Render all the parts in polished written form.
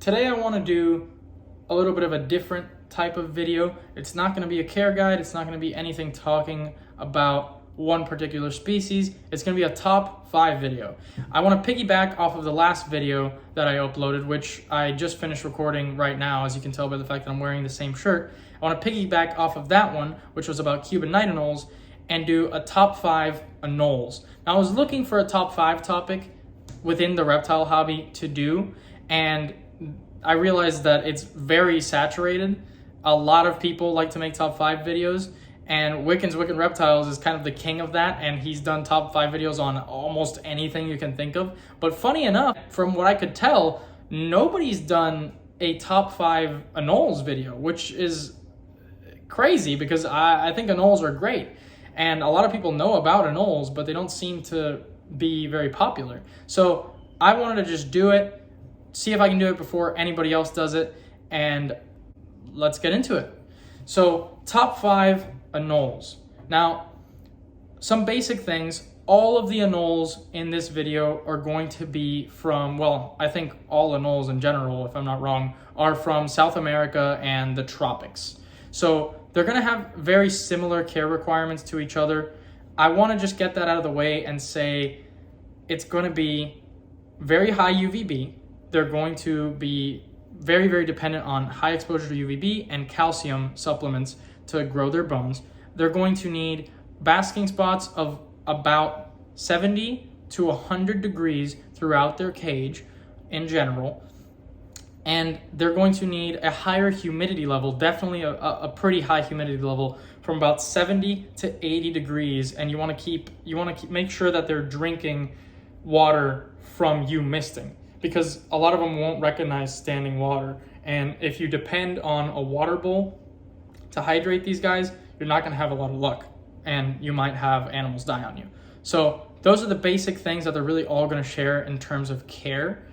Today I want to do a little bit of a different type of video. It's not going to be a care guide. It's not going to be anything talking about one particular species. It's going to be a top 5 video. I want to piggyback off of the last video that I uploaded, which I just finished recording right now, as you can tell by the fact that I'm wearing the same shirt. I want to piggyback off of that one, which was about Cuban night anoles, and do a top 5 anoles. Now, I was looking for a top 5 topic within the reptile hobby to do, and I realized that it's very saturated. A lot of people like to make top 5 videos, and Wiccan's Wicked Reptiles is kind of the king of that, and he's done top 5 videos on almost anything you can think of. But funny enough, from what I could tell, nobody's done a top 5 anoles video, which is crazy because I think anoles are great. And a lot of people know about anoles, but they don't seem to be very popular. So I wanted to just do it, see if I can do it before anybody else does it, and let's get into it. So top 5 anoles. Now, some basic things. All of the anoles in this video are going to be from, well, I think all anoles in general, if I'm not wrong, are from South America and the tropics. So they're going to have very similar care requirements to each other. I want to just get that out of the way and say it's going to be very high UVB. They're going to be very, very dependent on high exposure to UVB and calcium supplements to grow their bones. They're going to need basking spots of about 70 to 100 degrees throughout their cage in general. And they're going to need a higher humidity level, definitely a pretty high humidity level, from about 70 to 80 degrees. And you want to make sure that they're drinking water from you misting, because a lot of them won't recognize standing water. And if you depend on a water bowl to hydrate these guys, you're not going to have a lot of luck, and you might have animals die on you. So those are the basic things that they're really all going to share in terms of care.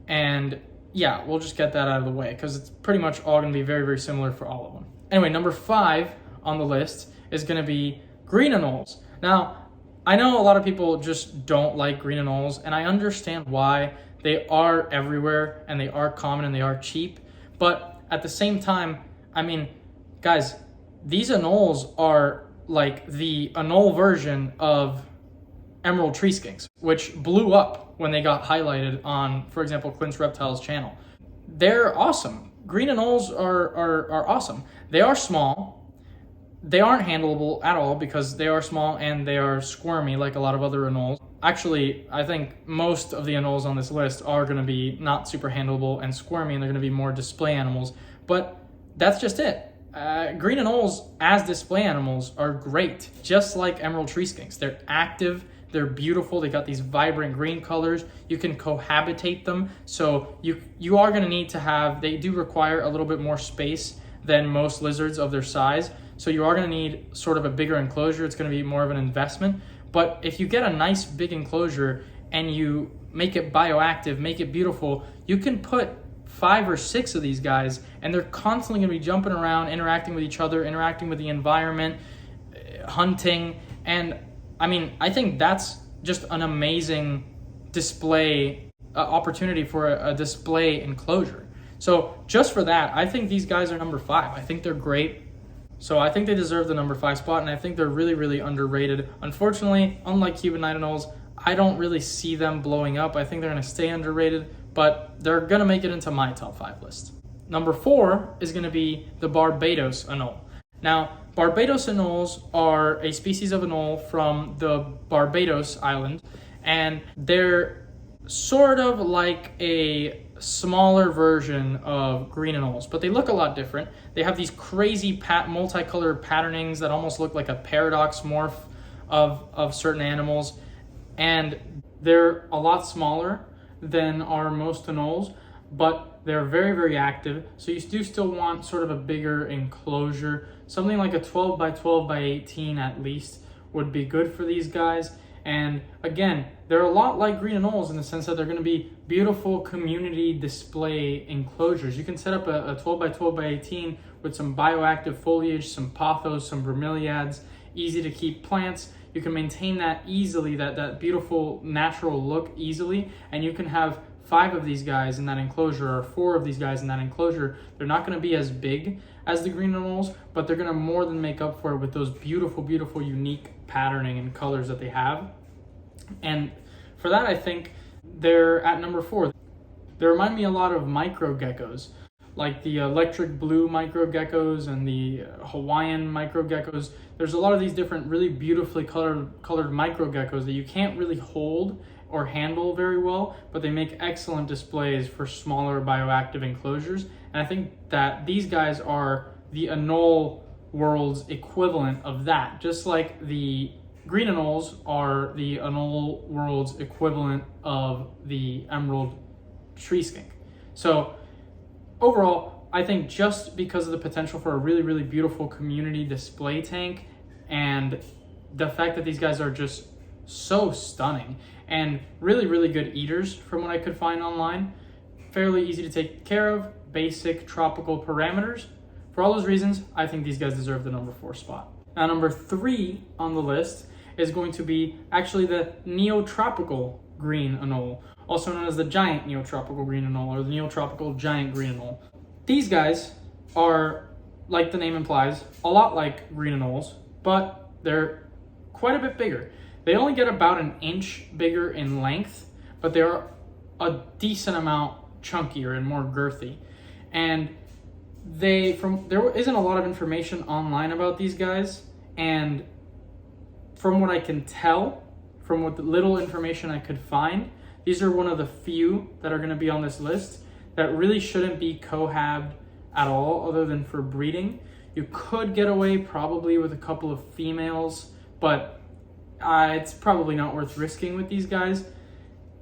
And yeah, we'll just get that out of the way because it's pretty much all going to be very, very similar for all of them. Anyway, number 5 on the list is going to be green anoles. Now, I know a lot of people just don't like green anoles, and I understand why. They are everywhere, and they are common, and they are cheap. But at the same time, I mean, guys, these anoles are like the anole version of emerald tree skinks, which blew up when they got highlighted on, for example, Clint's Reptiles channel. They're awesome. Green anoles are awesome. They are small. They aren't handleable at all because they are small and they are squirmy like a lot of other anoles. Actually, I think most of the anoles on this list are going to be not super handleable and squirmy, and they're going to be more display animals. But that's just it. Green anoles as display animals are great, just like emerald tree skinks. They're active. They're beautiful. They got these vibrant green colors. You can cohabitate them. So you are going to need to have, they do require a little bit more space than most lizards of their size. So you are going to need sort of a bigger enclosure. It's going to be more of an investment. But if you get a nice big enclosure and you make it bioactive, make it beautiful, you can put 5 or 6 of these guys, and they're constantly going to be jumping around, interacting with each other, interacting with the environment, hunting. And I mean, I think that's just an amazing display opportunity for a display enclosure. So just for that, I think these guys are number 5. I think they're great. So I think they deserve the number 5 spot, and I think they're really, really underrated. Unfortunately, unlike Cuban night anoles, I don't really see them blowing up. I think they're going to stay underrated, but they're going to make it into my top 5 list. Number 4 is going to be the Barbados anole. Now, Barbados anoles are a species of anole from the Barbados island, and they're sort of like a smaller version of green anoles, but they look a lot different. They have these crazy multicolored patternings that almost look like a paradox morph of certain animals, and they're a lot smaller than are most anoles, but they're very, very active. So you do still want sort of a bigger enclosure. Something like a 12 by 12 by 18 at least would be good for these guys. And again, they're a lot like green anoles in the sense that they're going to be beautiful community display enclosures. You can set up a 12 by 12 by 18 with some bioactive foliage, some pothos, some bromeliads, easy to keep plants. You can maintain that easily, that beautiful natural look easily, and you can have 5 of these guys in that enclosure or 4 of these guys in that enclosure, they're not going to be as big as the green anoles, but they're going to more than make up for it with those beautiful, beautiful, unique patterning and colors that they have. And for that, I think they're at number 4. They remind me a lot of micro geckos, like the electric blue micro geckos and the Hawaiian micro geckos. There's a lot of these different really beautifully colored micro geckos that you can't really hold or handle very well, but they make excellent displays for smaller bioactive enclosures. And I think that these guys are the Anole world's equivalent of that, just like the green anoles are the Anole world's equivalent of the emerald tree skink. So overall, I think just because of the potential for a really, really beautiful community display tank and the fact that these guys are just so stunning and really, really good eaters from what I could find online, fairly easy to take care of, basic tropical parameters. For all those reasons, I think these guys deserve the number 4 spot. Now, number 3 on the list is going to be actually the neotropical green anole, also known as the giant neotropical green anole or the neotropical giant green anole. These guys are, like the name implies, a lot like green anoles, but they're quite a bit bigger. They only get about an inch bigger in length, but they're a decent amount chunkier and more girthy. And there isn't a lot of information online about these guys, and from what I can tell, from what little information I could find, these are one of the few that are going to be on this list that really shouldn't be cohabbed at all other than for breeding. You could get away probably with a couple of females, but it's probably not worth risking with these guys.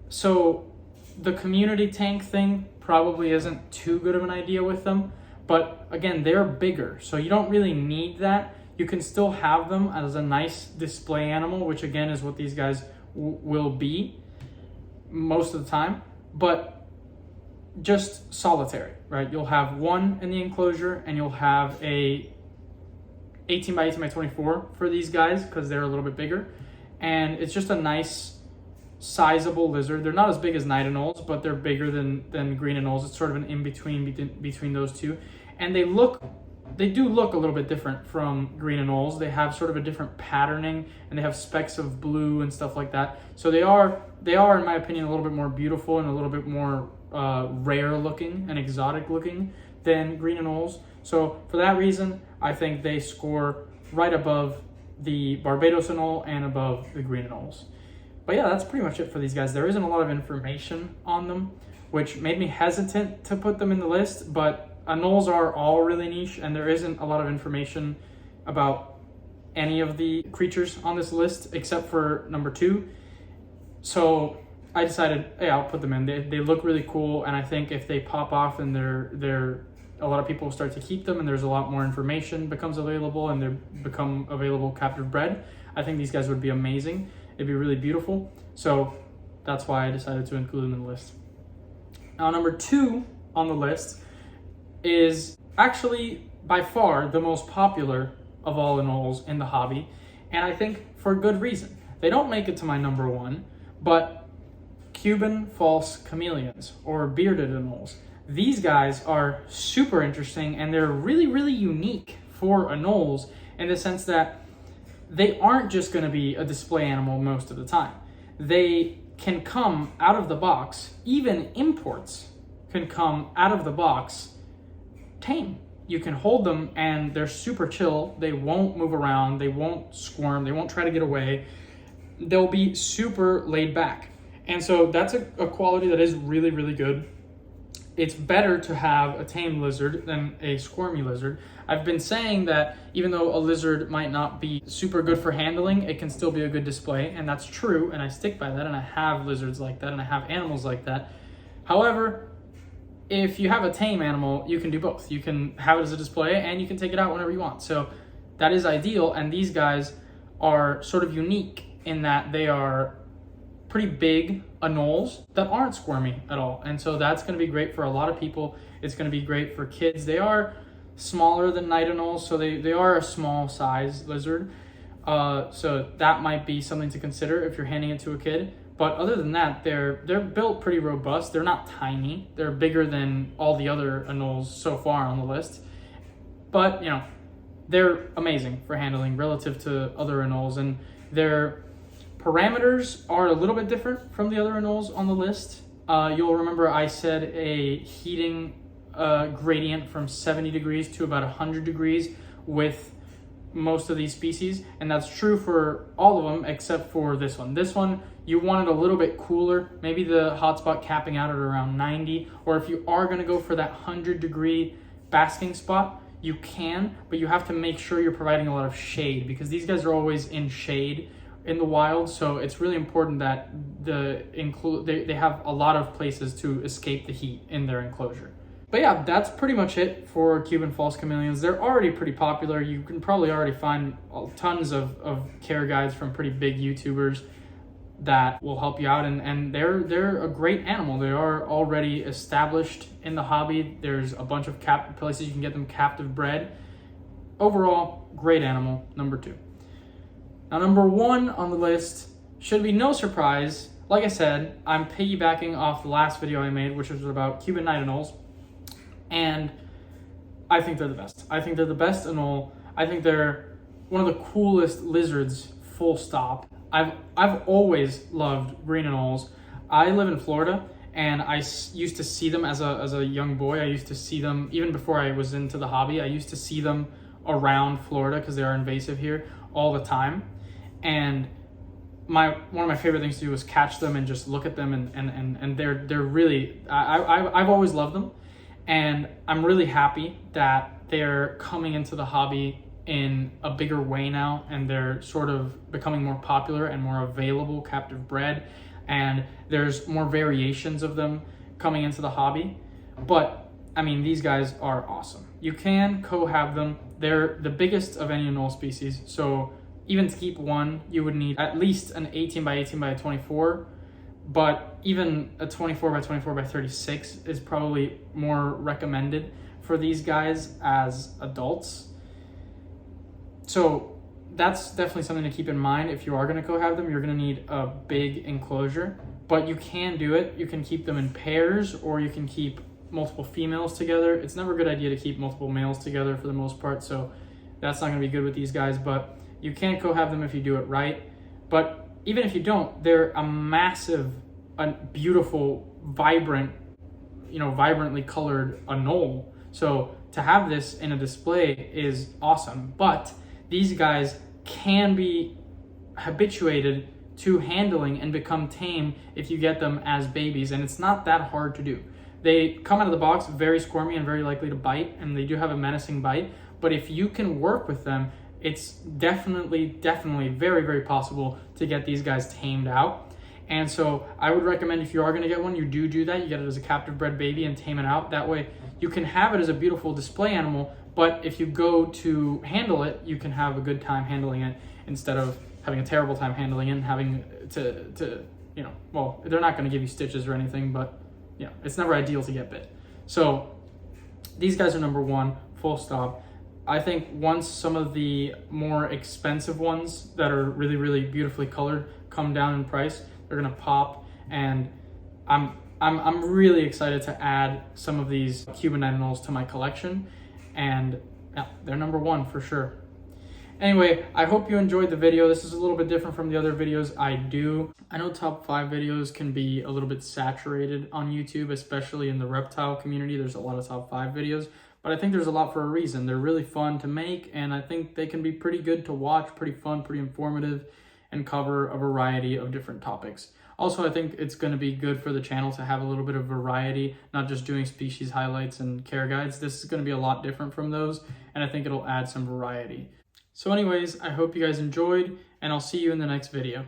So the community tank thing probably isn't too good of an idea with them. But again, they're bigger, so you don't really need that. You can still have them as a nice display animal, which again is what these guys will be most of the time, but just solitary, right? You'll have one in the enclosure and you'll have a 18 by 18 by 24 for these guys because they're a little bit bigger. And it's just a nice sizable lizard. They're not as big as night anoles, but they're bigger than green anoles. It's sort of an in-between between those two. And they do look a little bit different from green anoles. They have sort of a different patterning and they have specks of blue and stuff like that. So they are, in my opinion, a little bit more beautiful and a little bit more rare looking and exotic looking than green anoles. So for that reason, I think they score right above the Barbados anole and above the green anoles. But yeah, that's pretty much it for these guys. There isn't a lot of information on them, which made me hesitant to put them in the list, but anoles are all really niche and there isn't a lot of information about any of the creatures on this list except for number 2. So I decided, hey, I'll put them in. They look really cool, and I think if they pop off and they're a lot of people start to keep them and there's a lot more information becomes available and they become available captive bred, I think these guys would be amazing. It'd be really beautiful. So that's why I decided to include them in the list. Now, number 2 on the list is actually by far the most popular of all anoles in the hobby, and I think for good reason. They don't make it to my number 1, but Cuban false chameleons or bearded anoles. These guys are super interesting and they're really, really unique for anoles in the sense that they aren't just going to be a display animal most of the time. They can come out of the box, even imports can come out of the box tame. You can hold them and they're super chill. They won't move around, they won't squirm, they won't try to get away. They'll be super laid back. And so that's a quality that is really, really good. It's better to have a tame lizard than a squirmy lizard. I've been saying that even though a lizard might not be super good for handling, it can still be a good display, and that's true, and I stick by that, and I have lizards like that, and I have animals like that. However, if you have a tame animal, you can do both. You can have it as a display, and you can take it out whenever you want. So that is ideal, and these guys are sort of unique in that they are pretty big anoles that aren't squirmy at all. And so that's going to be great for a lot of people. It's going to be great for kids. They are smaller than night anoles, so they are a small size lizard. So that might be something to consider if you're handing it to a kid. But other than that, they're built pretty robust. They're not tiny. They're bigger than all the other Anoles so far on the list. But, they're amazing for handling relative to other Anoles, and their parameters are a little bit different from the other Anoles on the list. You'll remember I said a heating gradient from 70 degrees to about 100 degrees with most of these species, and that's true for all of them except for this one. This one, you want it a little bit cooler, maybe the hotspot capping out at around 90, or if you are going to go for that 100-degree basking spot, you can, but you have to make sure you're providing a lot of shade, because these guys are always in shade in the wild, so it's really important that they have a lot of places to escape the heat in their enclosure. But yeah, that's pretty much it for Cuban false chameleons. They're already pretty popular. You can probably already find tons of care guides from pretty big YouTubers that will help you out, and they're a great animal. They are already established in the hobby. There's a bunch of places you can get them captive bred. Overall, great animal, number 2. Now, number 1 on the list should be no surprise. Like I said, I'm piggybacking off the last video I made, which was about Cuban night anoles. And I think they're the best. I think they're the best anole. I think they're one of the coolest lizards, full stop. I've always loved green anoles. I live in Florida, and I used to see them as a young boy. I used to see them, even before I was into the hobby, I used to see them around Florida because they are invasive here all the time. And one of my favorite things to do was catch them and just look at them, and they're really, I've always loved them. And I'm really happy that they're coming into the hobby in a bigger way now, and they're sort of becoming more popular and more available captive bred, and there's more variations of them coming into the hobby. But I mean, these guys are awesome. You can co-have them. They're the biggest of any anole species, so even to keep one, you would need at least an 18 by 18 by 24, but even a 24 by 24 by 36 is probably more recommended for these guys as adults. So that's definitely something to keep in mind. If you are going to co-have them, you're going to need a big enclosure, but you can do it. You can keep them in pairs, or you can keep multiple females together. It's never a good idea to keep multiple males together for the most part, so that's not going to be good with these guys, but you can co-have them if you do it right. But even if you don't, they're a massive, beautiful, vibrant, vibrantly colored anole. So to have this in a display is awesome. But these guys can be habituated to handling and become tame if you get them as babies, and it's not that hard to do. They come out of the box very squirmy and very likely to bite, and they do have a menacing bite. But if you can work with them, it's definitely very, very possible to get these guys tamed out. And so I would recommend, if you are going to get one, you do that. You get it as a captive bred baby and tame it out. That way you can have it as a beautiful display animal, but if you go to handle it, you can have a good time handling it instead of having a terrible time handling it and having to well, they're not going to give you stitches or anything, but it's never ideal to get bit. So these guys are number 1, full stop. I think once some of the more expensive ones that are really, really beautifully colored come down in price, they're gonna pop, and I'm really excited to add some of these Cuban night anoles to my collection, and yeah, they're number 1 for sure. Anyway, I hope you enjoyed the video. This is a little bit different from the other videos I do. I know top 5 videos can be a little bit saturated on YouTube, especially in the reptile community. There's a lot of top 5 videos, but I think there's a lot for a reason. They're really fun to make, and I think they can be pretty good to watch, pretty fun, pretty informative, and cover a variety of different topics. Also, I think it's going to be good for the channel to have a little bit of variety, not just doing species highlights and care guides. This is going to be a lot different from those, and I think it'll add some variety. So anyways, I hope you guys enjoyed, and I'll see you in the next video.